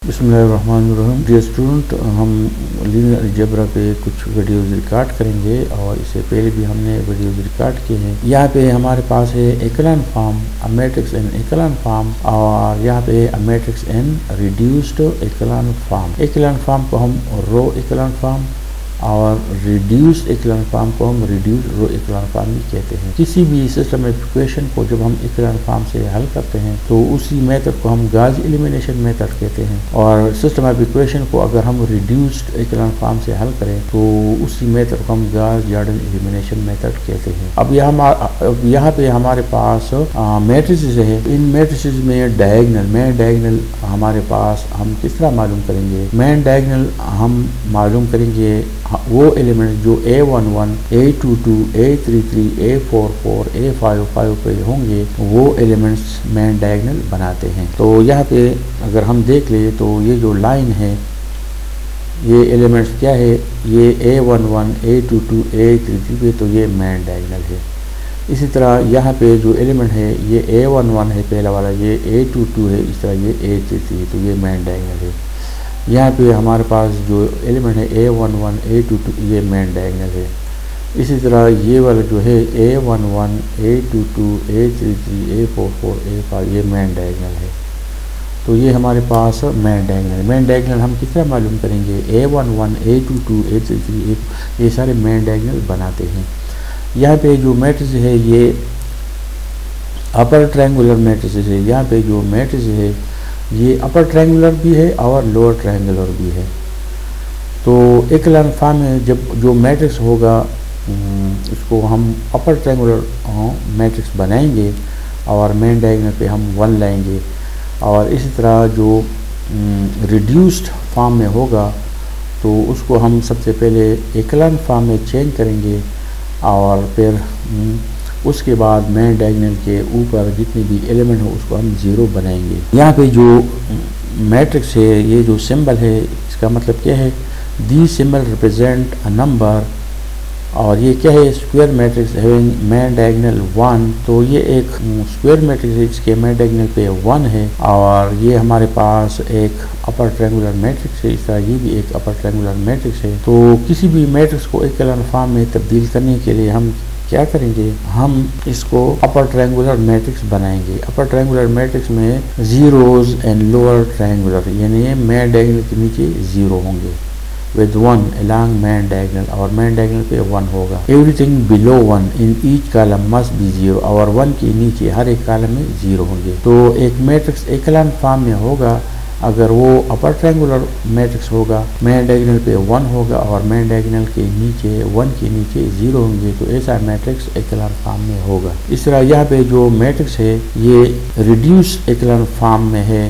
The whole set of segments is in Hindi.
बिस्मिल्लाहिर्रहमानिर्रहीम। डियर स्टूडेंट, हम लीनियर अलजेब्रा पे कुछ वीडियोज़ रिकॉर्ड करेंगे और इससे पहले भी हमने वीडियोज़ रिकॉर्ड किए हैं। यहाँ पे हमारे पास है echelon form, a matrix in echelon form, और यहाँ पे a matrix in reduced echelon form. Echelon form को हम रो एक्लान फॉर्म और रिड्यूस्ड एक्लान फॉर्म को हम रिड्यूस्ड रो एक्लान फॉर्म भी कहते हैं। किसी भी सिस्टम इक्वेशन को जब हम एक्लान फॉर्म से हल करते हैं तो उसी मेथड को हम गाउस एलिमिनेशन मेथड कहते हैं, और सिस्टम ऑफ इक्वेशन को अगर हम रिड्यूस्ड एक्लान फॉर्म से हल करें तो उसी मेथड को हम गाउस जॉर्डन एलिमिनेशन मेथड कहते हैं। अब यहाँ पे हमारे पास मैट्रिसेस है। इन मैट्रिसेस में डायगोनल हमारे पास हम किस तरह मालूम करेंगे? मेन डायगोनल हम मालूम करेंगे वो एलिमेंट जो A11, A22, A33, A44, A55 पे होंगे, वो एलिमेंट्स मेन डायगोनल बनाते हैं। तो यहाँ पे अगर हम देख ले तो ये जो लाइन है, ये एलिमेंट्स क्या है? ये A11, A22, A33 पे, तो ये मेन डायगोनल है। इसी तरह यहाँ पे जो एलिमेंट है ये A11 है पहला वाला, ये A22 है, इस तरह ये A33 है, तो ये मेन डायगोनल है। यहाँ पे हमारे पास जो एलिमेंट है A11, A22, ये मेन डायगोनल है। इसी तरह ये वाला जो है A11, A22, A33, A44, A5, ये मेन डायगोनल है। तो ये हमारे पास मेन डायगोनल है। मेन डायगोनल हम किस तरह मालूम करेंगे? A11, A22, A33, ये सारे मेन डायगोनल बनाते हैं। यहाँ पे जो मैट्रिक्स है ये अपर ट्रायंगुलर मैट्रिक्स है। यहाँ पे जो मैट्रिक्स है ये अपर ट्रायंगुलर भी है और लोअर ट्रायंगुलर भी है। तो एक्लान फॉर्म में जब जो मैट्रिक्स होगा इसको हम अपर ट्रायंगुलर मैट्रिक्स बनाएंगे और मेन डायगोनल पे हम 1 लाएंगे। और इसी तरह जो रिड्यूस्ड फॉर्म में होगा तो उसको हम सबसे पहले एक्लान फॉर्म में चेंज करेंगे और फिर उसके बाद मेन डायगोनल के ऊपर जितने भी एलिमेंट हो उसको हम 0 बनाएंगे। यहाँ पे जो मैट्रिक्स है, ये जो सिंबल है, इसका मतलब क्या है? The symbol represent a number, और ये क्या है? Square matrix having main diagonal 1। तो ये एक स्क्वायर मैट्रिक्स है, इसके मेन डायगोनल पे 1 है, और ये हमारे पास एक अपर ट्रायंगुलर मैट्रिक्स है। इस तरह ये भी एक अपर ट्रायंगुलर मैट्रिक्स है। तो किसी भी मैट्रिक्स को एक्लान फॉर्म में तब्दील करने के लिए हम क्या करेंगे? हम इसको अपर ट्रायंगुलर मैट्रिक्स बनाएंगे। अपर ट्रायंगुलर मैट्रिक्स में जीरोज एंड लोअर ट्रायंगुलर, यानी मेन डायगोनल के नीचे 0 होंगे विद 1 along मेन डायगोनल, और मेन डायगोनल पे 1 होगा। Everything below 1 in each column must be 0, और 1 के नीचे हर एक कॉलम में 0 होंगे। तो एक मैट्रिक्स एक्लान फॉर्म में होगा अगर वो अपर ट्रायंगुलर मैट्रिक्स होगा, मेन डायगोनल पे 1 होगा और मेन डायगोनल के नीचे 1 के नीचे 0 होंगे, तो ऐसा मैट्रिक्स एक्लान फॉर्म में होगा। इस तरह यहाँ पे जो मैट्रिक्स है ये रिड्यूस एक्लान फॉर्म में है,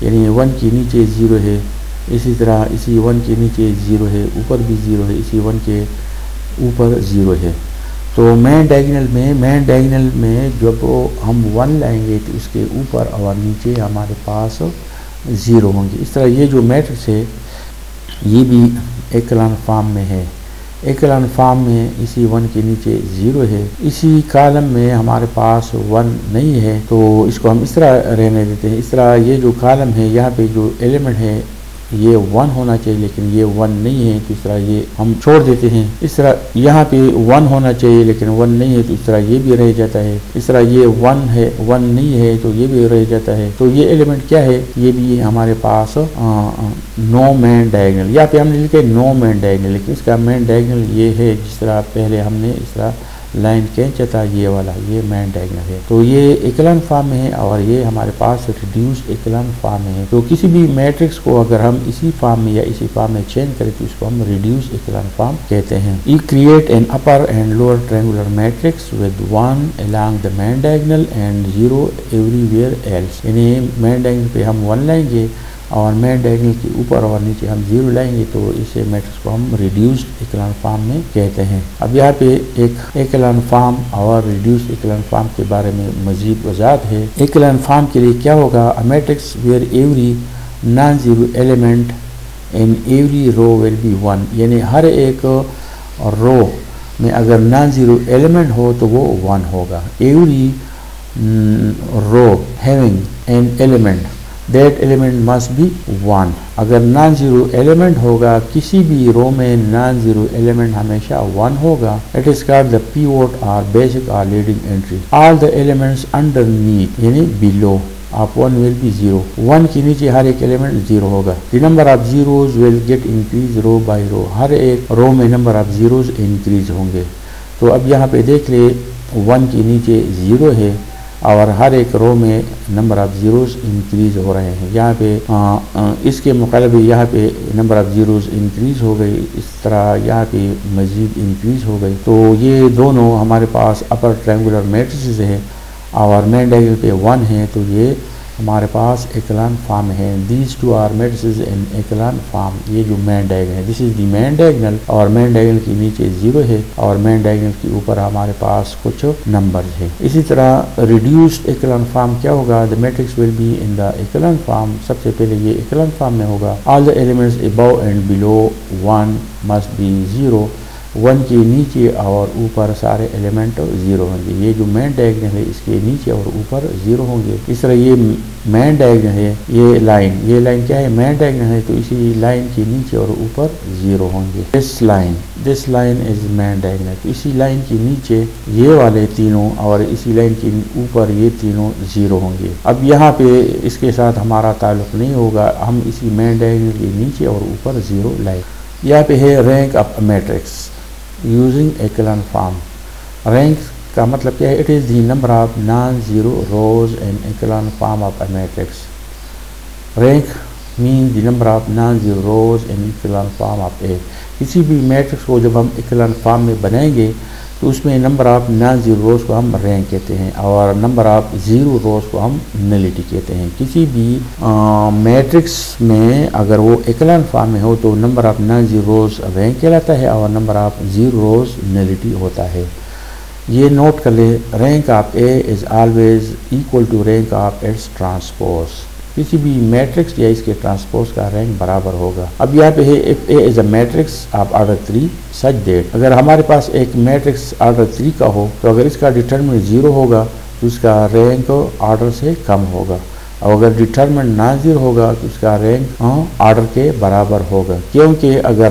यानी 1 के नीचे 0 है, इसी तरह इसी 1 के नीचे 0 है, ऊपर भी 0 है, इसी 1 के ऊपर 0 है। तो मेन डायगोनल में जब हम 1 लाएंगे तो इसके ऊपर और नीचे हमारे पास 0 होंगे। इस तरह ये जो मैट्रिक्स है ये भी एक्लान फॉर्म में है। एक्लान फॉर्म में इसी 1 के नीचे 0 है, इसी कॉलम में हमारे पास 1 नहीं है, तो इसको हम इस तरह रहने देते हैं। इस तरह ये जो कॉलम है यहाँ पे जो एलिमेंट है ये 1 होना चाहिए, लेकिन ये 1 नहीं है, तो इस तरह ये हम छोड़ देते हैं। इस तरह यहाँ पे 1 होना चाहिए लेकिन 1 नहीं है, तो इस तरह ये भी रह जाता है। इस तरह ये 1 है, 1 नहीं है, तो ये भी रह जाता है। तो ये एलिमेंट क्या है? ये भी हमारे पास नो मेन डायगोनल। यहाँ पे हमने लिखा है नो मेन डायगोनल, लेकिन इसका मेन डायगोनल ये है जिस तरह पहले हमने इस तरह लाइन खींचा था, ये वाला ये मेन डायगोनल है। तो ये एक्लान फॉर्म में है और ये हमारे पास रिड्यूस्ड एक्लान फॉर्म में है। तो किसी भी मैट्रिक्स को अगर हम इसी फॉर्म में या इसी फॉर्म में चेंज करें तो इसको हम रिड्यूस्ड एक्लान फॉर्म कहते हैं। We create an upper and lower triangular matrix with 1 along the main diagonal and 0 everywhere else, यानी मेन डायगोनल पे हम 1 लाएंगे और मेन डायगोनल के ऊपर और नीचे हम 0 लाएंगे, तो इसे मैट्रिक्स को हम रिड्यूस्ड एक्लान फॉर्म में कहते हैं। अब यहाँ पे एक एक्लान फॉर्म और रिड्यूस्ड एक्लान फॉर्म के बारे में मजीद वजाहत है। एक्लान फॉर्म के लिए क्या होगा? A matrix where every non zero element in every row will be 1, यानी हर एक रो में अगर नॉन जीरो एलिमेंट हो तो वो 1 होगा। Every row having an element that element must be 1। अगर नॉन जीरो एलिमेंट होगा, किसी भी रो में नॉन जीरो एलिमेंट हमेशा 1 होगा। It is called the pivot और बेसिक और leading entry. All the elements underneath यानी बिलो ऑफ 1 विल बी 0। 1 के नीचे हर एक एलिमेंट 0 होगा। The number of zeros will get increase row by row. हर एक रो में नंबर ऑफ जीरोज इंक्रीज होंगे। तो अब यहाँ पे देख ले 1 के नीचे 0 है और हर एक रो में नंबर ऑफ जीरोज इंक्रीज हो रहे हैं। यहाँ पे इसके मुकाबले यहाँ पे नंबर ऑफ जीरोज इंक्रीज हो गई, इस तरह यहाँ पे मजीद इंक्रीज हो गई। तो ये दोनों हमारे पास अपर ट्रायंगुलर मैट्रिसेस है और मेन डायगोनल पे 1 है, तो ये हमारे पास एक्लान फॉर्म है। These two are matrices in echelon form. ये जो मेन डायगोनल है, this is the main diagonal और मेन डायगोनल के नीचे 0 है और मेन डायगोनल के ऊपर हमारे पास कुछ नंबर्स है। इसी तरह रिड्यूस्ड एक्लान फॉर्म क्या होगा? The matrix will be in the echelon form. सबसे पहले ये एक्लान फॉर्म में होगा। All the elements above and below 1 must be 0। 1 के नीचे और ऊपर सारे एलिमेंट 0 होंगे। ये जो मेन डायगोनल है इसके नीचे और ऊपर 0 होंगे। इस तरह ये मेन डायगोनल है, ये लाइन क्या है? मेन डायगोनल है, तो इसी लाइन के नीचे और ऊपर 0 होंगे। This line is main diagonal. तो इसी लाइन के नीचे ये वाले तीनों और इसी लाइन के ऊपर ये तीनों 0 होंगे। अब यहाँ पे इसके साथ हमारा ताल्लुक नहीं होगा, हम इसी मेन डायगोनल के नीचे और ऊपर 0 लाइन। यहाँ पे है rank of matrix using echelon form. Rank का मतलब क्या है? It is the number of non zero rows in echelon form of a matrix. Rank mean the number of non zero rows in echelon form of a. किसी भी मैट्रिक्स को जब हम एक्लान फॉर्म में बनाएंगे तो उसमें नंबर ऑफ नॉन जीरो रोज को हम रैंक कहते हैं और नंबर ऑफ जीरो रोज को हम नलिटी कहते हैं। किसी भी मैट्रिक्स में अगर वो एक्लान फॉर्म में हो तो number of non zero rows rank कहलाता है और number of zero rows nullity होता है। ये नोट कर ले, rank of A is always equal to rank of its transpose. किसी भी मैट्रिक्स या इसके ट्रांसपोज का रैंक बराबर होगा। अब यहाँ पे है if A is a matrix of order 3 such that. अगर हमारे पास एक मैट्रिक्स ऑर्डर 3 का हो तो अगर इसका डिटरमिनेंट 0 होगा तो इसका रैंक ऑर्डर से कम होगा और अगर डिटरमिनेंट नॉन जीरो होगा तो उसका रैंक ऑर्डर के बराबर होगा। क्योंकि अगर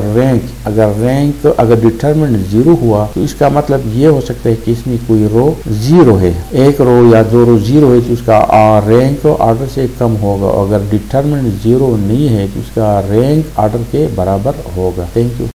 डिटरमिनेंट 0 हुआ तो इसका मतलब ये हो सकता है कि इसमें कोई रो 0 है, एक रो या 2 रो 0 है तो उसका रैंक ऑर्डर से कम होगा। अगर डिटरमिनेंट 0 नहीं है तो उसका रैंक ऑर्डर के बराबर होगा। Thank you.